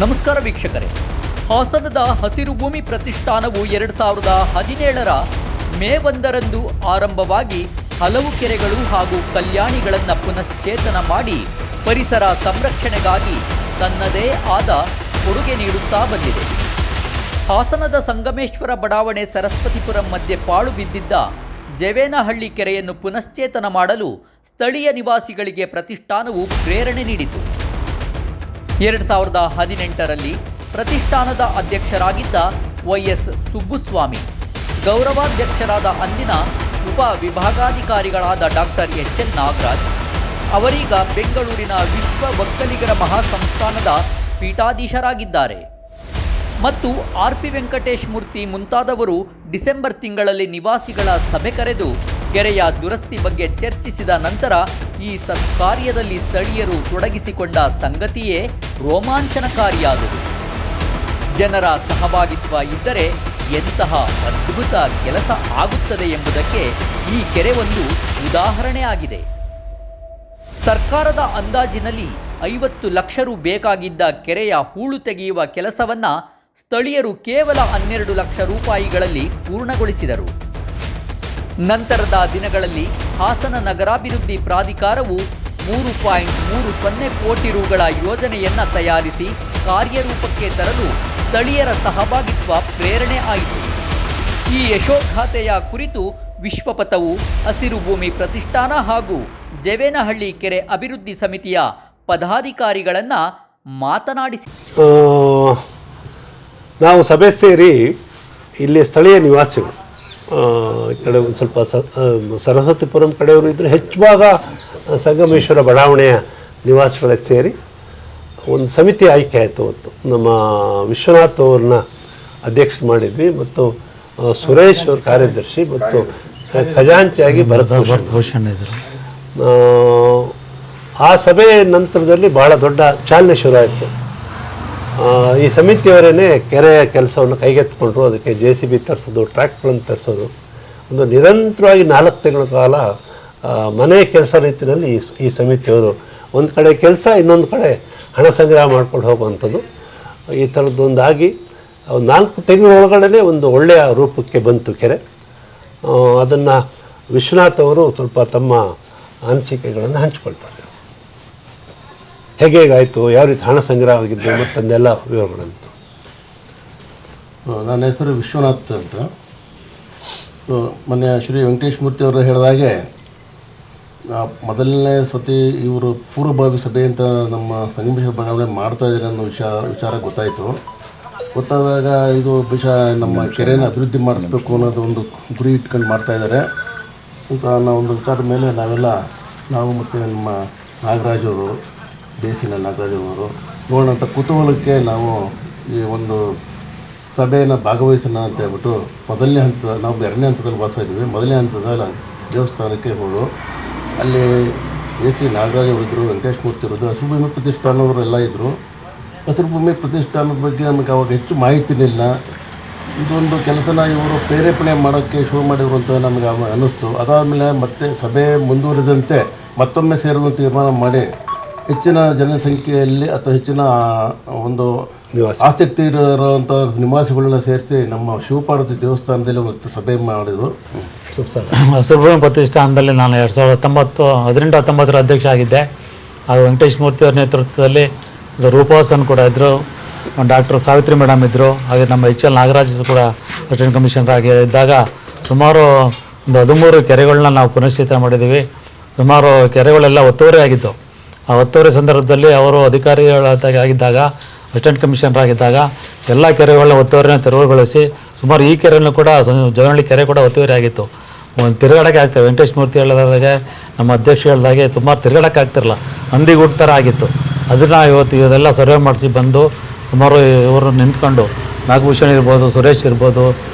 ನಮಸ್ಕಾರ ವೀಕ್ಷಕರೇ, ಹಾಸನದ ಹಸಿರು ಭೂಮಿ ಪ್ರತಿಷ್ಠಾನವು 2017ರ ಮೇ 1ರಂದು ಆರಂಭವಾಗಿ ಹಲವು ಕೆರೆಗಳು ಹಾಗೂ ಕಲ್ಯಾಣಿಗಳನ್ನು ಪುನಶ್ಚೇತನ ಮಾಡಿ ಪರಿಸರ ಸಂರಕ್ಷಣೆಗಾಗಿ ತನ್ನದೇ ಆದ ಕೊಡುಗೆ ನೀಡುತ್ತಾ ಬಂದಿದೆ. ಹಾಸನದ ಸಂಗಮೇಶ್ವರ ಬಡಾವಣೆ ಸರಸ್ವತಿಪುರಂ ಮಧ್ಯೆ ಪಾಳು ಬಿದ್ದಿದ್ದ ಜವೇನಹಳ್ಳಿ ಕೆರೆಯನ್ನು ಪುನಶ್ಚೇತನ ಮಾಡಲು ಸ್ಥಳೀಯ ನಿವಾಸಿಗಳಿಗೆ ಪ್ರತಿಷ್ಠಾನವು ಪ್ರೇರಣೆ ನೀಡಿತು. 2018ರಲ್ಲಿ ಪ್ರತಿಷ್ಠಾನದ ಅಧ್ಯಕ್ಷರಾಗಿದ್ದ ವೈಎಸ್ ಸುಬ್ಬುಸ್ವಾಮಿ, ಗೌರವಾಧ್ಯಕ್ಷರಾದ ಅಂದಿನ ಉಪ ವಿಭಾಗಾಧಿಕಾರಿಗಳಾದ ಡಾಕ್ಟರ್ ಎಚ್ಎಲ್ ನಾಗರಾಜ್ ಅವರೀಗ ಬೆಂಗಳೂರಿನ ವಿಶ್ವ ಒಕ್ಕಲಿಗರ ಮಹಾಸಂಸ್ಥಾನದ ಪೀಠಾಧೀಶರಾಗಿದ್ದಾರೆ ಮತ್ತು ಆರ್.ಪಿ. ವೆಂಕಟೇಶ್ ಮೂರ್ತಿ ಮುಂತಾದವರು ಡಿಸೆಂಬರ್ ತಿಂಗಳಲ್ಲಿ ನಿವಾಸಿಗಳ ಸಭೆ ಕರೆದು ಕೆರೆಯ ದುರಸ್ತಿ ಬಗ್ಗೆ ಚರ್ಚಿಸಿದ ನಂತರ ಈ ಸತ್ಕಾರ್ಯದಲ್ಲಿ ಸ್ಥಳೀಯರು ತೊಡಗಿಸಿಕೊಂಡ ಸಂಗತಿಯೇ ರೋಮಾಂಚನಕಾರಿಯಾದುದು. ಜನರ ಸಹಭಾಗಿತ್ವ ಇದ್ದರೆ ಎಂತಹ ಅದ್ಭುತ ಕೆಲಸ ಆಗುತ್ತದೆ ಎಂಬುದಕ್ಕೆ ಈ ಕೆರೆ ಒಂದು ಉದಾಹರಣೆಯಾಗಿದೆ. ಸರ್ಕಾರದ ಅಂದಾಜಿನಲ್ಲಿ 50 ಲಕ್ಷ ರು ಬೇಕಾಗಿದ್ದ ಕೆರೆಯ ಹೂಳು ತೆಗೆಯುವ ಕೆಲಸವನ್ನು ಸ್ಥಳೀಯರು ಕೇವಲ 12 ಲಕ್ಷ ರೂಪಾಯಿಗಳಲ್ಲಿ ಪೂರ್ಣಗೊಳಿಸಿದರು. ನಂತರದ ದಿನಗಳಲ್ಲಿ ಹಾಸನ ನಗರಾಭಿವೃದ್ಧಿ ಪ್ರಾಧಿಕಾರವು 3.30 ಕೋಟಿ ರುಗಳ ಯೋಜನೆಯನ್ನು ತಯಾರಿಸಿ ಕಾರ್ಯರೂಪಕ್ಕೆ ತರಲು ಸ್ಥಳೀಯರ ಸಹಭಾಗಿತ್ವ ಪ್ರೇರಣೆ ಆಯಿತು. ಈ ಯಶೋಗಾಥೆಯ ಕುರಿತು ವಿಶ್ವಪಥವು ಹಸಿರು ಭೂಮಿ ಪ್ರತಿಷ್ಠಾನ ಹಾಗೂ ಜವೇನಹಳ್ಳಿ ಕೆರೆ ಅಭಿವೃದ್ಧಿ ಸಮಿತಿಯ ಪದಾಧಿಕಾರಿಗಳನ್ನು ಮಾತನಾಡಿಸಿ, ನಾವು ಸಭೆ ಸೇರಿ ಇಲ್ಲಿ ಸ್ಥಳೀಯ ನಿವಾಸಿಗಳು ಈ ಕಡೆ ಒಂದು ಸ್ವಲ್ಪ ಸರಸ್ವತಿಪುರಂ ಕಡೆಯವರು ಇದ್ದರೆ ಹೆಚ್ಚು ಭಾಗ ಸಂಗಮೇಶ್ವರ ಬಡಾವಣೆಯ ನಿವಾಸಿಗಳ ಸೇರಿ ಒಂದು ಸಮಿತಿ ಆಯ್ಕೆ ಆಯಿತು. ಅವತ್ತು ನಮ್ಮ ವಿಶ್ವನಾಥ್ ಅವ್ರನ್ನ ಅಧ್ಯಕ್ಷ ಮಾಡಿದ್ವಿ ಮತ್ತು ಸುರೇಶ್ ಅವ್ರ ಕಾರ್ಯದರ್ಶಿ ಮತ್ತು ಖಜಾಂಚಿಯಾಗಿ ಭರತಭೂಷಣ್ ಇದ್ದರು. ಆ ಸಭೆ ನಂತರದಲ್ಲಿ ಭಾಳ ದೊಡ್ಡ ಚಾಲನೆ ಶುರು ಆಯಿತು. ಈ ಸಮಿತಿಯವರೇ ಕೆರೆಯ ಕೆಲಸವನ್ನು ಕೈಗೆತ್ತಿಕೊಂಡ್ರು. ಅದಕ್ಕೆ JCB ತರಿಸೋದು, ಟ್ರ್ಯಾಕ್ಟ್ಗಳನ್ನು ತರಿಸೋದು, ಒಂದು ನಿರಂತರವಾಗಿ 4 ತಿಂಗಳ ಕಾಲ ಮನೆ ಕೆಲಸ ರೀತಿಯಲ್ಲಿ ಈ ಸಮಿತಿಯವರು ಒಂದು ಕಡೆ ಕೆಲಸ, ಇನ್ನೊಂದು ಕಡೆ ಹಣ ಸಂಗ್ರಹ ಮಾಡ್ಕೊಂಡು ಹೋಗುವಂಥದ್ದು. ಈ ಥರದ್ದೊಂದಾಗಿ 4 ತಿಂಗಳ ಒಳಗಡೆ ಒಂದು ಒಳ್ಳೆಯ ರೂಪಕ್ಕೆ ಬಂತು ಕೆರೆ. ಅದನ್ನು ವಿಶ್ವನಾಥ್ ಅವರು ಸ್ವಲ್ಪ ತಮ್ಮ ಅನಿಸಿಕೆಗಳನ್ನು ಹಂಚಿಕೊಳ್ತಾರೆ. ಹೇಗಾಯಿತು, ಯಾವ ರೀತಿ ಹಣ ಸಂಗ್ರಹ ಆಗಿದ್ದು ಮತ್ತೊಂದೆಲ್ಲ ವಿವರಗಳಂತು. ನನ್ನ ಹೆಸರು ವಿಶ್ವನಾಥ್ ಅಂತ. ಮೊನ್ನೆ ಶ್ರೀ ವೆಂಕಟೇಶ್ ಮೂರ್ತಿ ಅವರು ಹೇಳಿದಾಗೆ ಮೊದಲನೇ ಸತಿ ಇವರು ಪೂರ್ವಭಾವಿ ಸಭೆ ಅಂತ ನಮ್ಮ ಸಂಗಮೇಶ್ವರ ಬಡಾವಣೆ ಮಾಡ್ತಾ ಇದ್ದಾರೆ ಅನ್ನೋ ವಿಚಾರ ಗೊತ್ತಾದಾಗ ಇದು ನಮ್ಮ ಕೆರೆಯನ್ನು ಅಭಿವೃದ್ಧಿ ಮಾಡಿಸ್ಬೇಕು ಅನ್ನೋದು ಒಂದು ಗುರಿ ಇಟ್ಕೊಂಡು ಮಾಡ್ತಾ ಇದ್ದಾರೆ ಅಂತ ಅನ್ನೋ ಒಂದು ವಿಚಾರದ ಮೇಲೆ ನಾವು ಮತ್ತು ನಮ್ಮ ನಾಗರಾಜ್ ಅವರು, ದೇಸಿನ ನಾಗರಾಜ್ ಅವರು ನೋಡೋಣಂಥ ಕುತೂಹಲಕ್ಕೆ ನಾವು ಈ ಒಂದು ಸಭೆಯನ್ನು ಭಾಗವಹಿಸೋಣ ಅಂತ ಹೇಳ್ಬಿಟ್ಟು ಮೊದಲನೇ ಹಂತದ, ನಾವು 2ನೇ ಹಂತದಲ್ಲಿ ಇದ್ವಿ. ಮೊದಲನೇ ಹಂತದ ದೇವಸ್ಥಾನಕ್ಕೆ ಹೋದು ಅಲ್ಲಿ AC ನಾಗರಾಜ್ ಅವರಿದ್ದರು, ವೆಂಕಟೇಶ್ ಮೂರ್ತಿ ಇರೋದು, ಹಸಿರು ಭೂಮಿ ಪ್ರತಿಷ್ಠಾನವರೆಲ್ಲ ಇದ್ದರು. ಹಸಿರು ಭೂಮಿ ಪ್ರತಿಷ್ಠಾನದ ಬಗ್ಗೆ ನಮಗೆ ಅವಾಗ ಹೆಚ್ಚು ಮಾಹಿತಿನಿಲ್ಲ. ಇದೊಂದು ಕೆಲಸನ ಇವರು ಪ್ರೇರೇಪಣೆ ಮಾಡೋಕ್ಕೆ ಶುರು ಮಾಡಿದ್ರು ಅಂತ ನಮಗೆ ಅನ್ನಿಸ್ತು. ಅದಾದಮೇಲೆ ಮತ್ತೆ ಸಭೆ ಮುಂದುವರಿದಂತೆ ಮತ್ತೊಮ್ಮೆ ಸೇರಲು ತೀರ್ಮಾನ ಮಾಡಿ ಹೆಚ್ಚಿನ ಜನಸಂಖ್ಯೆಯಲ್ಲಿ ಅಥವಾ ಹೆಚ್ಚಿನ ಒಂದು ಆಸಕ್ತಿ ಇರೋಂಥ ನಿವಾಸಿಗಳನ್ನ ಸೇರಿಸಿ ನಮ್ಮ ಶಿವಪಾರ್ವತಿ ದೇವಸ್ಥಾನದಲ್ಲಿ ಒಂದು ಸಭೆ ಮಾಡಿದ್ರು. ಹಸಿರು ಭೂಮಿ ಪ್ರತಿಷ್ಠಾನದಲ್ಲಿ ನಾನು 2018-19 ಅಧ್ಯಕ್ಷ ಆಗಿದ್ದೆ. ಅದು ವೆಂಕಟೇಶ್ ಮೂರ್ತಿ ಅವರ ನೇತೃತ್ವದಲ್ಲಿ ರೂಪವಾಸನ್ ಕೂಡ ಇದ್ದರು, ಡಾಕ್ಟರ್ ಸಾವಿತ್ರಿ ಮೇಡಮ್ ಇದ್ದರು, ಹಾಗೆ ನಮ್ಮ HL ನಾಗರಾಜ್ ಕೂಡ ಅಸಿಸ್ಟೆಂಟ್ ಕಮಿಷನರ್ ಆಗಿ ಇದ್ದಾಗ ಸುಮಾರು ಒಂದು 13 ಕೆರೆಗಳನ್ನ ನಾವು ಪುನಶ್ಚೇತನ ಮಾಡಿದ್ದೀವಿ. ಸುಮಾರು ಕೆರೆಗಳೆಲ್ಲ ಒತ್ತುವರಿ ಆಗಿತ್ತು. ಆ ಒತ್ತುವರಿ ಸಂದರ್ಭದಲ್ಲಿ ಅವರು ಅಧಿಕಾರಿಗಳಾಗಿದ್ದಾಗ, ಅಸಿಸ್ಟೆಂಟ್ ಕಮಿಷನರ್ ಆಗಿದ್ದಾಗ ಎಲ್ಲ ಕೆರೆಗಳನ್ನ ಒತ್ತುವರಿನ ತೆರವುಗೊಳಿಸಿ ಸುಮಾರು ಈ ಕೆರೆಯನ್ನು ಕೂಡ ಜವನಹಳ್ಳಿ ಕೆರೆ ಕೂಡ ಒತ್ತುವರಿ ಆಗಿತ್ತು. ಒಂದು ತಿರುಗಾಡೋಕ್ಕೆ ಆಗ್ತದೆ. ವೆಂಕಟೇಶ್ ಮೂರ್ತಿ ಹೇಳಿದಾಗೆ, ನಮ್ಮ ಅಧ್ಯಕ್ಷ ಹೇಳಿದಾಗೆ ಸುಮಾರು ತಿರುಗಾಡೋಕ್ಕೆ ಆಗ್ತಿರಲ್ಲ, ಹಂದಿಗೂಟ ಥರ ಆಗಿತ್ತು. ಅದನ್ನು ಇದೆಲ್ಲ ಸರ್ವೆ ಮಾಡಿಸಿ ಬಂದು ಸುಮಾರು ಇವರು ನಿಂತ್ಕೊಂಡು ನಾಗಭೂಷಣ್ ಇರ್ಬೋದು, ಸುರೇಶ್ ಇರ್ಬೋದು,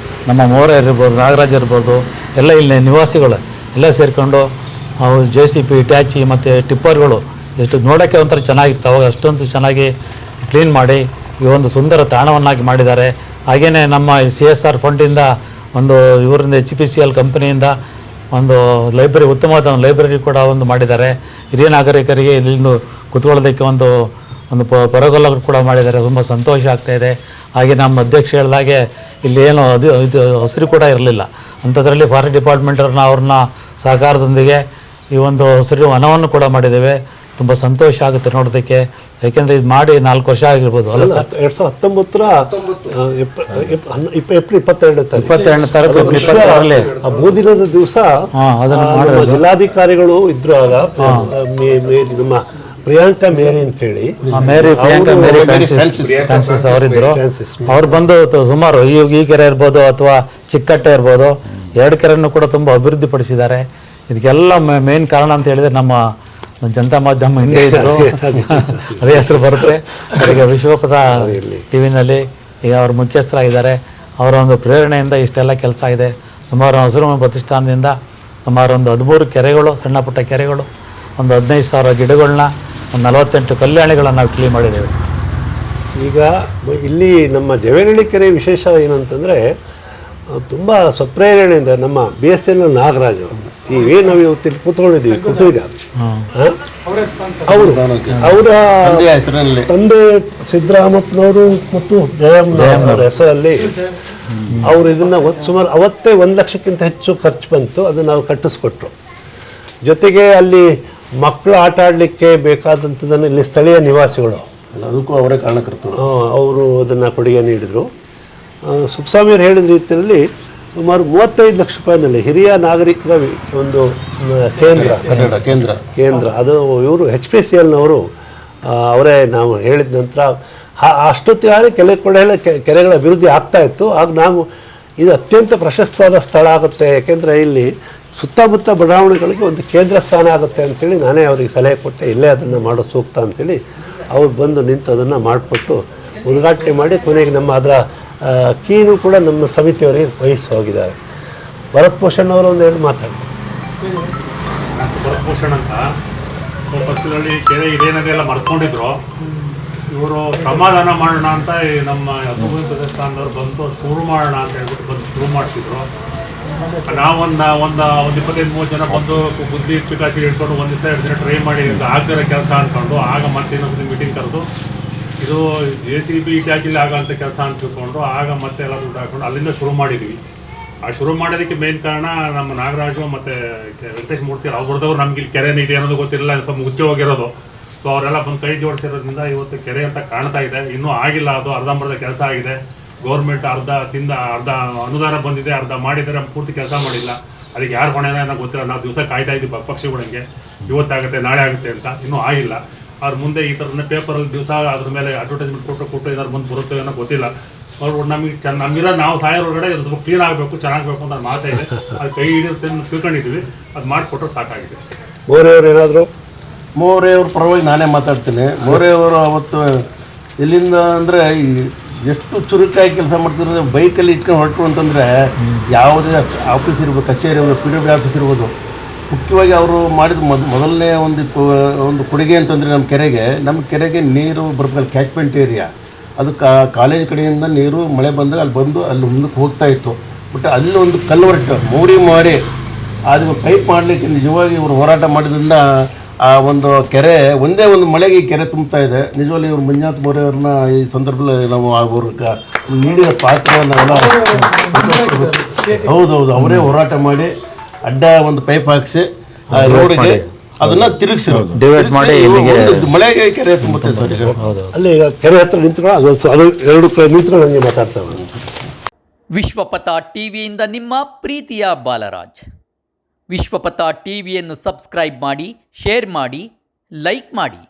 ನಮ್ಮ ಮೋರ ಇರ್ಬೋದು, ನಾಗರಾಜ್ ಇರ್ಬೋದು, ಎಲ್ಲ ಇಲ್ಲಿ ನಿವಾಸಿಗಳು ಎಲ್ಲ ಸೇರಿಕೊಂಡು ಅವು JCB, ಟ್ಯಾಚಿ ಮತ್ತು ಟಿಪ್ಪರ್ಗಳು ಎಷ್ಟು ನೋಡೋಕ್ಕೆ ಒಂಥರ ಚೆನ್ನಾಗಿರ್ತಾವೆ. ಅವಾಗ ಅಷ್ಟೊಂದು ಚೆನ್ನಾಗಿ ಕ್ಲೀನ್ ಮಾಡಿ ಈ ಒಂದು ಸುಂದರ ತಾಣವನ್ನಾಗಿ ಮಾಡಿದ್ದಾರೆ. ಹಾಗೆಯೇ ನಮ್ಮ CSR ಫಂಡಿಂದ ಒಂದು ಇವರಿಂದ HPCL ಕಂಪನಿಯಿಂದ ಒಂದು ಲೈಬ್ರರಿ, ಉತ್ತಮವಾದ ಒಂದು ಲೈಬ್ರರಿ ಕೂಡ ಒಂದು ಮಾಡಿದ್ದಾರೆ. ಹಿರಿಯ ನಾಗರಿಕರಿಗೆ ಇಲ್ಲಿಂದು ಕೂತ್ಕೊಳ್ಳೋದಕ್ಕೆ ಒಂದು ಒಂದು ಪರಗೊಲ್ಲ ಕೂಡ ಮಾಡಿದ್ದಾರೆ. ತುಂಬ ಸಂತೋಷ ಆಗ್ತಾಯಿದೆ. ಹಾಗೆ ನಮ್ಮ ಅಧ್ಯಕ್ಷ ಹೇಳಿದಾಗೆ ಇಲ್ಲಿ ಏನು ಇದು ಹಸಿರು ಕೂಡ ಇರಲಿಲ್ಲ, ಅಂಥದ್ರಲ್ಲಿ ಫಾರೆಸ್ಟ್ ಡಿಪಾರ್ಟ್ಮೆಂಟವ್ರನ್ನ ಅವ್ರನ್ನ ಸಹಕಾರದೊಂದಿಗೆ ಈ ಒಂದು ಹಸಿರು ವನವನ್ನು ಕೂಡ ಮಾಡಿದ್ದೇವೆ. ತುಂಬ ಸಂತೋಷ ಆಗುತ್ತೆ ನೋಡೋದಕ್ಕೆ, ಯಾಕೆಂದರೆ ಇದು ಮಾಡಿ 4 ವರ್ಷ ಆಗಿರ್ಬೋದು ಅಲ್ಲ ಸರ್? 2019 ಏಪ್ರಿಲ್ 22 ತಾರೀಕು ಆ ಮೂದಿನದ ದಿವಸ ಅದನ್ನು ಜಿಲ್ಲಾಧಿಕಾರಿಗಳು ಇದ್ರು. ಆಗ ನಮ್ಮ ಪ್ರಿಯಾಂಕಾ ಮೇರಿ ಅಂತೇಳಿ ಮೇರಿ ಫ್ರಾನ್ಸಿಸ್ ಅವರಿದ್ದರು. ಅವ್ರು ಬಂದು ಸುಮಾರು ಈ ಕೆರೆ ಇರ್ಬೋದು ಅಥವಾ ಚಿಕ್ಕಟ್ಟೆ ಇರ್ಬೋದು, 2 ಕೆರೆಯನ್ನು ಕೂಡ ತುಂಬ ಅಭಿವೃದ್ಧಿ ಪಡಿಸಿದ್ದಾರೆ. ಇದಕ್ಕೆಲ್ಲ ಮೇನ್ ಕಾರಣ ಅಂತ ಹೇಳಿದರೆ ನಮ್ಮ ಜನತಾ ಮಾಧ್ಯಮ ಹಿಂದೆ ಇದ್ದರು, ಅದೇ ಹೆಸರು ಬರುತ್ತೆ. ಅವರಿಗೆ ವಿಶ್ವಪಥ ಟಿವಿನಲ್ಲಿ ಈಗ ಅವರು ಮುಖ್ಯಸ್ಥರಾಗಿದ್ದಾರೆ. ಅವರ ಒಂದು ಪ್ರೇರಣೆಯಿಂದ ಇಷ್ಟೆಲ್ಲ ಕೆಲಸ ಇದೆ. ಸುಮಾರು ಹಸಿರು ಪ್ರತಿಷ್ಠಾನದಿಂದ ಸುಮಾರು ಒಂದು 13 ಕೆರೆಗಳು, ಸಣ್ಣ ಪುಟ್ಟ ಕೆರೆಗಳು, ಒಂದು 15,000 ಗಿಡಗಳನ್ನ, ಒಂದು 48 ಕಲ್ಯಾಣಿಗಳನ್ನು ನಾವು ಕ್ಲೀನ್ ಮಾಡಿದ್ದೇವೆ. ಈಗ ಇಲ್ಲಿ ನಮ್ಮ ಜವೇನಹಳ್ಳಿ ಕೆರೆ ವಿಶೇಷ ಏನಂತಂದರೆ ತುಂಬ ಸ್ವಪ್ರೇರಣೆಯಿಂದ ನಮ್ಮ BSN ನಾಗರಾಜ್ ನಾವು ಇವತ್ತು ಕೂತ್ಕೊಂಡಿದ್ದೀವಿ ಕುಟುಂಬ ಅವರ ತಂದೆ ಸಿದ್ದರಾಮಪ್ಪನವರು ಮತ್ತು ಜಯಮ್ಮನವರ ಹೆಸರಲ್ಲಿ ಅವರು ಇದನ್ನು ಸುಮಾರು ಅವತ್ತೇ 1 ಲಕ್ಷಕ್ಕಿಂತ ಹೆಚ್ಚು ಖರ್ಚು ಬಂತು. ಅದನ್ನು ನಾವು ಕಟ್ಟಿಸ್ಕೊಟ್ರು. ಜೊತೆಗೆ ಅಲ್ಲಿ ಮಕ್ಕಳು ಆಟ ಆಡಲಿಕ್ಕೆ ಬೇಕಾದಂಥದ್ದನ್ನು ಇಲ್ಲಿ ಸ್ಥಳೀಯ ನಿವಾಸಿಗಳು, ಅದಕ್ಕೂ ಅವರೇ ಕಾರಣಕರ್ತರು, ಅವರು ಅದನ್ನು ಕೊಡುಗೆ ನೀಡಿದರು. ಸುಬ್ಸ್ವಾಮಿಯವರು ಹೇಳಿದ ರೀತಿಯಲ್ಲಿ ಸುಮಾರು 35 ಲಕ್ಷ ರೂಪಾಯಿನಲ್ಲಿ ಹಿರಿಯ ನಾಗರಿಕರ ಒಂದು ಕೇಂದ್ರ ಅದು ಇವರು HPCLನವರು ಅವರೇ ನಾವು ಹೇಳಿದ ನಂತರ ಅಷ್ಟೊತ್ತಿಗೆ ಕೆರೆಗಳ ಅಭಿವೃದ್ಧಿ ಆಗ್ತಾ ಇತ್ತು. ಆಗ ನಾವು ಇದು ಅತ್ಯಂತ ಪ್ರಶಸ್ತವಾದ ಸ್ಥಳ ಆಗುತ್ತೆ, ಯಾಕೆಂದರೆ ಇಲ್ಲಿ ಸುತ್ತಮುತ್ತ ಬಡಾವಣೆಗಳಿಗೆ ಒಂದು ಕೇಂದ್ರ ಸ್ಥಾನ ಆಗುತ್ತೆ ಅಂಥೇಳಿ ನಾನೇ ಅವರಿಗೆ ಸಲಹೆ ಕೊಟ್ಟೆ, ಇಲ್ಲೇ ಅದನ್ನು ಮಾಡೋ ಸೂಕ್ತ ಅಂಥೇಳಿ. ಅವ್ರು ಬಂದು ನಿಂತು ಅದನ್ನು ಮಾಡಿಕೊಟ್ಟು ಉದ್ಘಾಟನೆ ಮಾಡಿ ಕೊನೆಗೆ ನಮ್ಮ ಅದರ ಕೀನು ಕೂಡ ನಮ್ಮ ಸಮಿತಿಯವರಿಗೆ ವಹಿಸಿ ಹೋಗಿದ್ದಾರೆ. ಭರತ್ ಭೂಷಣ್ ಅವರು ಒಂದೆರಡು ಮಾತಾಡ್ತಾರೆ. ಭರತ್ ಭೂಷಣ್ ಅಂತ ಪಕ್ಷದಲ್ಲಿ ಕೆರೆ ಇದೇನದೆಲ್ಲ ಮರ್ಕೊಂಡಿದ್ರು, ಇವರು ಸಮಾಧಾನ ಮಾಡೋಣ ಅಂತ ನಮ್ಮ ಅಭಿವೃದ್ಧಿ ಪ್ರತಿಷ್ಠಾನದವ್ರು ಬಂದು ಶುರು ಮಾಡೋಣ ಅಂತ ಹೇಳ್ಬಿಟ್ಟು ಬಂದು ಶುರು ಮಾಡಿಸಿದ್ರು. ನಾವೊಂದು 25-30 ಜನ ಬಂದು ಬುದ್ಧಿ ಪಿಕಾಸಿ ಹಿಡ್ಕೊಂಡು 1 ದಿವಸ 2 ದಿನ ಟ್ರೈ ಮಾಡಿ ಆಗ್ದಿರೋ ಕೆಲಸ ಅಂದ್ಕೊಂಡು ಆಗ ಮತ್ತೆ ಇನ್ನೊಂದು ಮೀಟಿಂಗ್ ಕರೆದು ಇದು JCB ಇಟ್ಯಾಕಿಲ್ಲ ಆಗೋಂಥ ಕೆಲಸ ಅಂತ ತಿಳ್ಕೊಂಡು ಆಗ ಮತ್ತೆ ಎಲ್ಲ ದುಡ್ಡು ಹಾಕೊಂಡು ಅಲ್ಲಿಂದ ಶುರು ಮಾಡಿದ್ವಿ. ಆ ಶುರು ಮಾಡೋದಕ್ಕೆ ಮೇನ್ ಕಾರಣ ನಮ್ಮ ನಾಗರಾಜು ಮತ್ತು ವೆಂಕಟೇಶ್ ಮೂರ್ತಿ ಅವ್ರದವ್ರು ನಮ್ಗೆ ಇಲ್ಲಿ ಕೆರೆನೇ ಇದೆ ಅನ್ನೋದು ಗೊತ್ತಿರಲಿಲ್ಲ, ಸ್ವಲ್ಪ ಮುಚ್ಚಿ ಹೋಗಿರೋದು. ಸೊ ಅವರೆಲ್ಲ ಬಂದು ಕೈ ಜೋಡಿಸಿರೋದ್ರಿಂದ ಇವತ್ತು ಕೆರೆ ಅಂತ ಕಾಣ್ತಾ ಇದೆ. ಇನ್ನೂ ಆಗಿಲ್ಲ, ಅದು ಅರ್ಧಂಬರ್ಧ ಕೆಲಸ ಆಗಿದೆ. ಗೌರ್ಮೆಂಟ್ ಅರ್ಧ ಅನುದಾನ ಬಂದಿದೆ, ಅರ್ಧ ಮಾಡಿದ್ದಾರೆ, ಪೂರ್ತಿ ಕೆಲಸ ಮಾಡಿಲ್ಲ. ಅದಕ್ಕೆ ಯಾರು ಹೊಣೆನ ನನಗೆ ಗೊತ್ತಿಲ್ಲ. ನಾವು ದಿವಸ ಕಾಯ್ತಾ ಇದ್ದೀವಿ ಪಕ್ಷಿಗಳಂಗೆ, ಇವತ್ತಾಗುತ್ತೆ ನಾಳೆ ಆಗುತ್ತೆ ಅಂತ, ಇನ್ನೂ ಆಗಿಲ್ಲ. ಅವ್ರ ಮುಂದೆ ಈ ಥರನೇ ಪೇಪರಲ್ಲಿ ದಿವಸ ಅದ್ರ ಮೇಲೆ ಅಡ್ವರ್ಟೈಸ್ಮೆಂಟ್ ಕೊಟ್ಟು ಏನಾದ್ರು ಬಂದು ಬರುತ್ತೆ ಅನ್ನೋ ಗೊತ್ತಿಲ್ಲ. ಅವ್ರು ನಮಗೆ ನಮ್ಮಿರೋ ನಾವು ಸಾಯೋ ಒಳಗಡೆ ಸ್ವಲ್ಪ ಕ್ಲೀನ್ ಆಗಬೇಕು, ಚೆನ್ನಾಗಬೇಕು ಅಂತ ನನ್ನ ಆಸೆ ಇದೆ. ಅದು ಕೈ ಹಿಡಿಯುತ್ತೆ ಅಂತ ತಿಳ್ಕೊಂಡಿದ್ದೀವಿ, ಅದು ಮಾಡಿಕೊಟ್ರೆ ಸಾಕಾಗಿದೆ. ಏನಾದರೂ ಮೋರೆಯವ್ರ ಪರವಾಗಿ ನಾನೇ ಮಾತಾಡ್ತೀನಿ. ಮೋರೆಯವರು ಅವತ್ತು ಎಲ್ಲಿಂದ ಅಂದರೆ ಎಷ್ಟು ಚುರುಕಾಗಿ ಕೆಲಸ ಮಾಡ್ತಿರೋದು, ಬೈಕಲ್ಲಿ ಇಟ್ಕೊಂಡು ಹೊರಟು ಅಂತಂದರೆ ಯಾವುದೇ ಆಫೀಸ್ ಇರ್ಬೋದು, ಕಚೇರಿ ಇರ್ಬೋದು, PWD ಆಫೀಸ್ ಇರ್ಬೋದು, ಮುಖ್ಯವಾಗಿ ಅವರು ಮಾಡಿದ ಮೊದಲನೇ ಒಂದು ಕೊಡುಗೆ ಅಂತಂದರೆ ನಮ್ಮ ಕೆರೆಗೆ ನೀರು ಬರಬೇಕು. ಕ್ಯಾಚ್ಮೆಂಟ್ ಏರಿಯಾ ಅದು ಕಾಲೇಜ್ ಕಡೆಯಿಂದ ನೀರು ಮಳೆ ಬಂದಾಗ ಅಲ್ಲಿ ಮುಂದಕ್ಕೆ ಹೋಗ್ತಾ ಇತ್ತು. ಬಟ್ ಅಲ್ಲಿ ಒಂದು ಕಲ್ವರ್ಟ್ ಮಾಡಿ ಅದು ಪೈಪ್ ಮಾಡಲಿಕ್ಕೆ ನಿಜವಾಗಿ ಇವರು ಹೋರಾಟ ಮಾಡಿದ್ರಿಂದ ಆ ಒಂದು ಕೆರೆ ಒಂದೇ ಒಂದು ಮಳೆಗೆ ಈ ಕೆರೆ ತುಂಬ್ತಾ ಇದೆ. ನಿಜವಾಗಿ ಇವರು ಮಂಜುನಾಥ್ ಮೋರೆಯವ್ರನ್ನ ಈ ಸಂದರ್ಭದಲ್ಲಿ ನಾವು ಅವ್ರಿಗೆ ನೀಡಿದ ಪಾತ್ರವನ್ನೆಲ್ಲ ಹೌದೌದು ಅವರೇ ಹೋರಾಟ ಮಾಡಿ ಅಡ್ಡ ಒಂದು ಪೈಪ್ ಹಾಕಿಸಿ ರೋಡಿಗೆ ಅದನ್ನ ತಿರುಗಿಸಿರೋದು, ಡಿವೈಡ್ ಮಾಡಿ ಮಳೆಗೆ ಕೆರೆ ತುಂಬುತ್ತೆ ಸರ್. ಈಗ ಅಲ್ಲಿ ಈಗ ಕೆರೆ ಹತ್ರ ನಿಂತ್ಕೊಂಡು ಅದು 2 ಕಡೆ ನಿಂತ್ಕೊಂಡು ಹಂಗೆ ಮಾತಾಡ್ತಾವೆ. ವಿಶ್ವಪಥ ಟಿವಿಯಿಂದ ನಿಮ್ಮ ಪ್ರೀತಿಯ ಬಾಲರಾಜ್. ವಿಶ್ವಪಥ ಟಿವಿಯನ್ನು ಸಬ್ಸ್ಕ್ರೈಬ್ ಮಾಡಿ, ಶೇರ್ ಮಾಡಿ, ಲೈಕ್ ಮಾಡಿ.